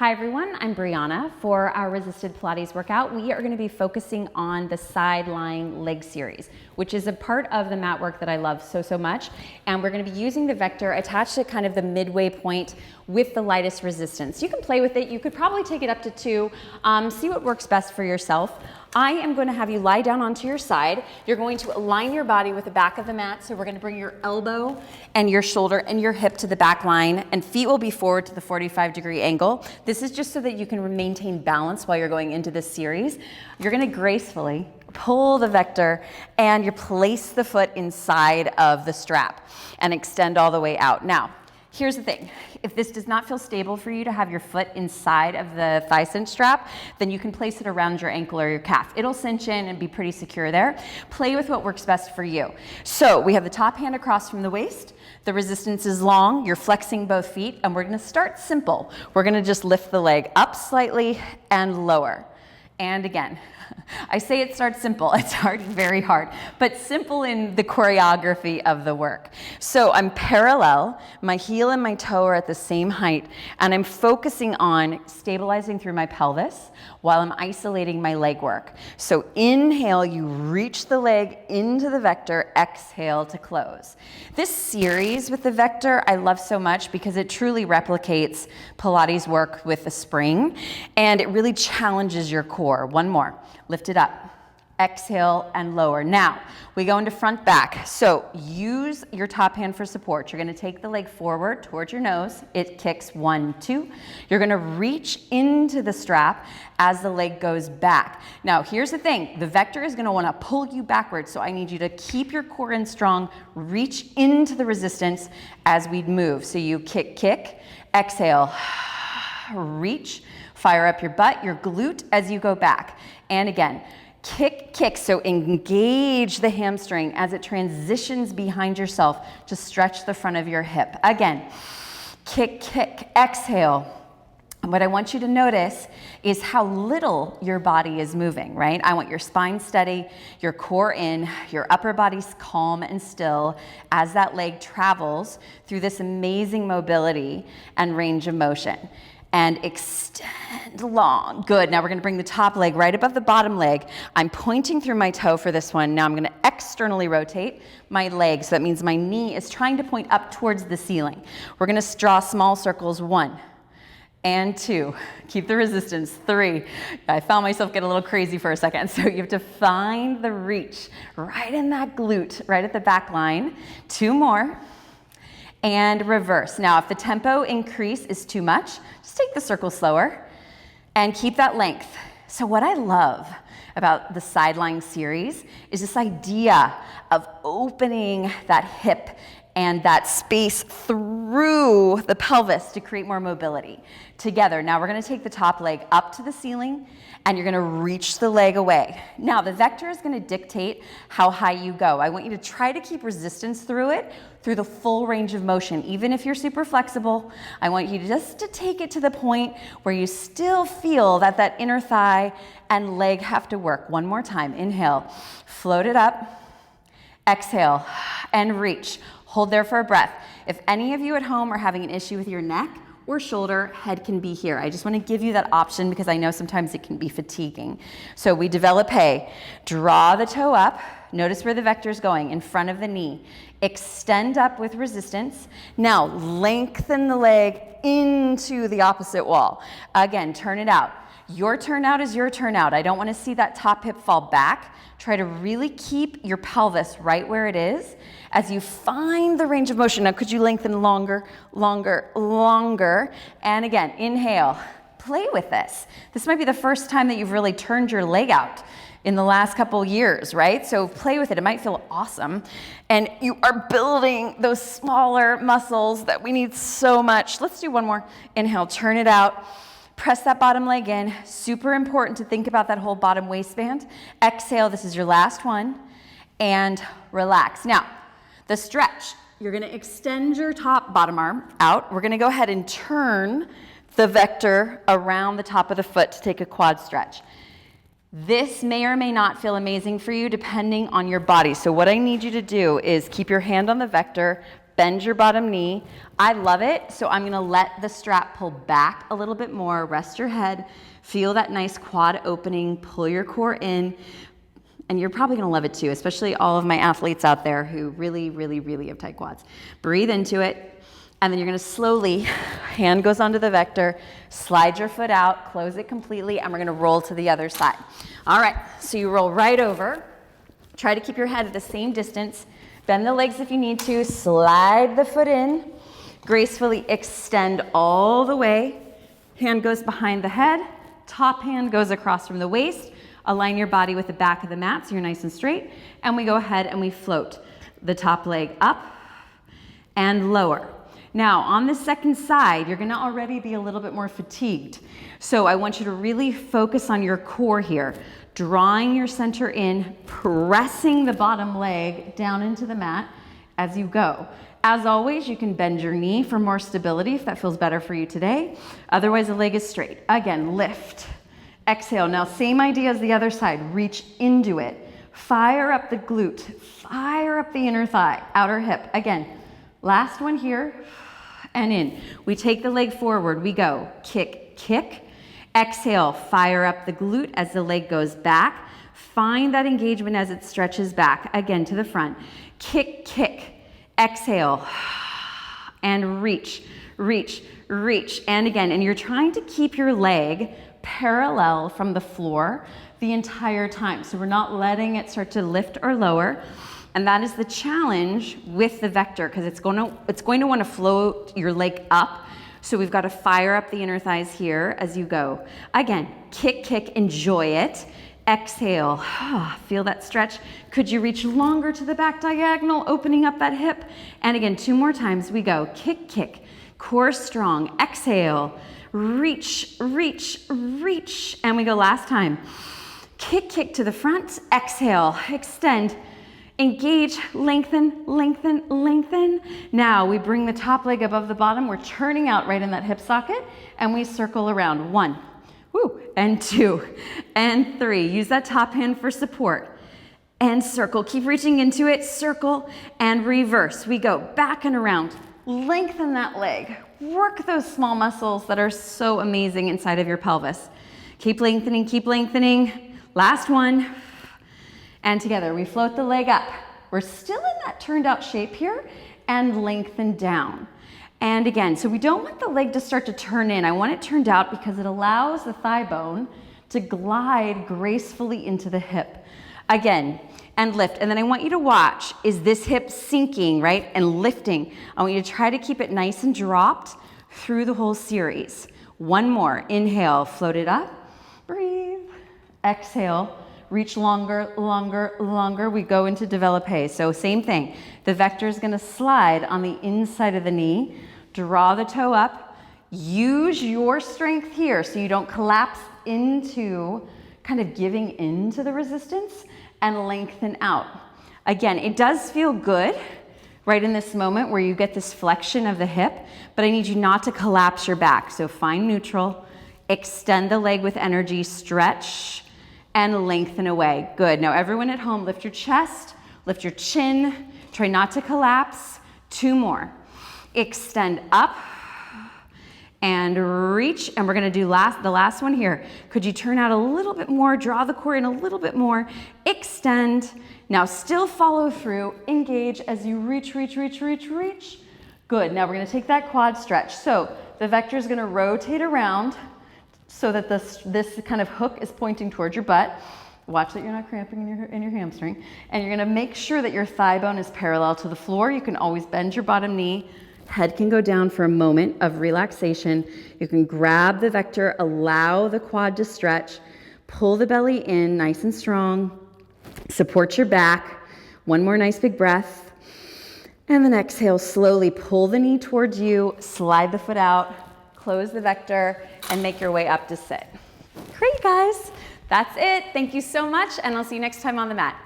Hi everyone, I'm Briana. For our resisted Pilates workout, we are going to be focusing on the side lying leg series, which is a part of the mat work that I love so much. And we're going to be using the Vector attached to kind of the midway point with the lightest resistance. You can play with it. You could probably take it up to 2. See what works best for yourself. I am going to have you lie down onto your side. You're going to align your body with the back of the mat. So we're going to bring your elbow and your shoulder and your hip to the back line, and feet will be forward to the 45-degree angle. This is just so that you can maintain balance while you're going into this series. You're going to gracefully pull the Vector and you place the foot inside of the strap and extend all the way out. Now, here's the thing. If this does not feel stable for you to have your foot inside of the thigh cinch strap, then you can place it around your ankle or your calf. It'll cinch in and be pretty secure there. Play with what works best for you. So we have the top hand across from the waist. The resistance is long. You're flexing both feet, and we're going to start simple. We're going to just lift the leg up slightly and lower. And again, I say it starts simple. It's very hard, but simple in the choreography of the work. So I'm parallel, my heel and my toe are at the same height, and I'm focusing on stabilizing through my pelvis while I'm isolating my leg work. So inhale, you reach the leg into the Vector, exhale to close. This series with the Vector I love so much because it truly replicates Pilates work with the spring, and it really challenges your core. One more. Lift it up, exhale and lower. Now we go into front back. So use your top hand for support. You're going to take the leg forward towards your nose. It kicks 1, 2. You're going to reach into the strap as the leg goes back. Now here's the thing. The Vector is going to want to pull you backwards. So I need you to keep your core in strong. Reach into the resistance as we move. So you kick, kick, exhale, reach. Fire up your butt, your glute as you go back. And again, kick, kick. So engage the hamstring as it transitions behind yourself to stretch the front of your hip. Again, kick, kick, exhale. And what I want you to notice is how little your body is moving, right? I want your spine steady, your core in, your upper body's calm and still as that leg travels through this amazing mobility and range of motion. And extend long. Good. Now we're going to bring the top leg right above the bottom leg. I'm pointing through my toe for this one. Now I'm going to externally rotate my leg. So that means my knee is trying to point up towards the ceiling. We're going to draw small circles. 1 and 2. Keep the resistance. 3. I found myself get a little crazy for a second. So you have to find the reach right in that glute, right at the back line. 2 more. And reverse. Now, if the tempo increase is too much, just take the circle slower and keep that length. So what I love about the Sidelying series is this idea of opening that hip and that space through the pelvis to create more mobility. Together, now we're going to take the top leg up to the ceiling and you're going to reach the leg away. Now the Vector is going to dictate how high you go. I want you to try to keep resistance through it, through the full range of motion. Even if you're super flexible, I want you just to take it to the point where you still feel that that inner thigh and leg have to work. One more time. Inhale, float it up, exhale, and reach. Hold there for a breath. If any of you at home are having an issue with your neck or shoulder, head can be here. I just want to give you that option because I know sometimes it can be fatiguing. So we Developé. Draw the toe up. Notice where the Vector is going, in front of the knee. Extend up with resistance. Now lengthen the leg into the opposite wall. Again, turn it out. Your turnout is your turnout. I don't want to see that top hip fall back. Try to really keep your pelvis right where it is as you find the range of motion. Now, could you lengthen longer, longer, longer? And again, inhale. Play with this. This might be the first time that you've really turned your leg out in the last couple years, right? So play with it. It might feel awesome. And you are building those smaller muscles that we need so much. Let's do one more. Inhale, turn it out. Press that bottom leg in. Super important to think about that whole bottom waistband. Exhale, this is your last one. And relax. Now, the stretch. You're going to extend your bottom arm out. We're going to go ahead and turn the Vector around the top of the foot to take a quad stretch. This may or may not feel amazing for you depending on your body. So what I need you to do is keep your hand on the Vector, bend your bottom knee. I love it, so I'm gonna let the strap pull back a little bit more, rest your head, feel that nice quad opening, pull your core in, and you're probably gonna love it too, especially all of my athletes out there who really, really, really have tight quads. Breathe into it, and then you're gonna slowly, hand goes onto the vector, slide your foot out, close it completely, and we're gonna roll to the other side. All right, so you roll right over, try to keep your head at the same distance, bend the legs if you need to, slide the foot in, gracefully extend all the way, hand goes behind the head, top hand goes across from the waist, align your body with the back of the mat so you're nice and straight, and we go ahead and we float the top leg up and lower. Now on the second side, you're gonna already be a little bit more fatigued. So I want you to really focus on your core here, drawing your center in, pressing the bottom leg down into the mat as you go. As always, you can bend your knee for more stability if that feels better for you today. Otherwise, the leg is straight. Again, lift, exhale. Now, same idea as the other side. Reach into it. Fire up the glute. Fire up the inner thigh, outer hip. Again, last one here and in. We take the leg forward. We go kick, kick. Exhale, fire up the glute as the leg goes back. Find that engagement as it stretches back. Again, to the front. Kick, kick. Exhale, and reach, reach, reach. And again, and you're trying to keep your leg parallel from the floor the entire time. So we're not letting it start to lift or lower. And that is the challenge with the vector, because it's going to want to float your leg up. So we've got to fire up the inner thighs here as you go. Again, kick, kick, enjoy it. Exhale, feel that stretch. Could you reach longer to the back diagonal, opening up that hip? And again, 2 more times, we go. Kick, kick, core strong. Exhale, reach, reach, reach. And we go last time. Kick, kick to the front. Exhale, extend, engage, lengthen, lengthen, lengthen. Now we bring the top leg above the bottom. We're turning out right in that hip socket, and we circle around. 1, and 2, and 3. Use that top hand for support. And circle. Keep reaching into it. Circle and reverse. We go back and around. Lengthen that leg. Work those small muscles that are so amazing inside of your pelvis. Keep lengthening, keep lengthening. Last one. And together, we float the leg up. We're still in that turned out shape here, and lengthen down. And again, so we don't want the leg to start to turn in. I want it turned out because it allows the thigh bone to glide gracefully into the hip. Again, and lift. And then I want you to watch, is this hip sinking, right? And lifting. I want you to try to keep it nice and dropped through the whole series. 1 more. Inhale, float it up. Breathe. Exhale. Reach longer, longer, longer. We go into Developé. So same thing. The vector is going to slide on the inside of the knee. Draw the toe up. Use your strength here so you don't collapse into kind of giving into the resistance, and lengthen out. Again, it does feel good right in this moment where you get this flexion of the hip, but I need you not to collapse your back. So find neutral, extend the leg with energy, stretch, and lengthen away. Good. Now everyone at home, lift your chest, lift your chin, try not to collapse. 2 more. Extend up and reach, and we're gonna do the last one here. Could you turn out a little bit more, draw the core in a little bit more, extend. Now still follow through, engage as you reach, reach, reach, reach, reach. Good. Now we're gonna take that quad stretch. So the vector is gonna rotate around so that this kind of hook is pointing towards your butt. Watch that you're not cramping in your hamstring. And you're gonna make sure that your thigh bone is parallel to the floor. You can always bend your bottom knee. Head can go down for a moment of relaxation. You can grab the vector, allow the quad to stretch, pull the belly in nice and strong, support your back. 1 more nice big breath. And then exhale, slowly pull the knee towards you, slide the foot out, close the vector, and make your way up to sit. Great, guys. That's it. Thank you so much, and I'll see you next time on the mat.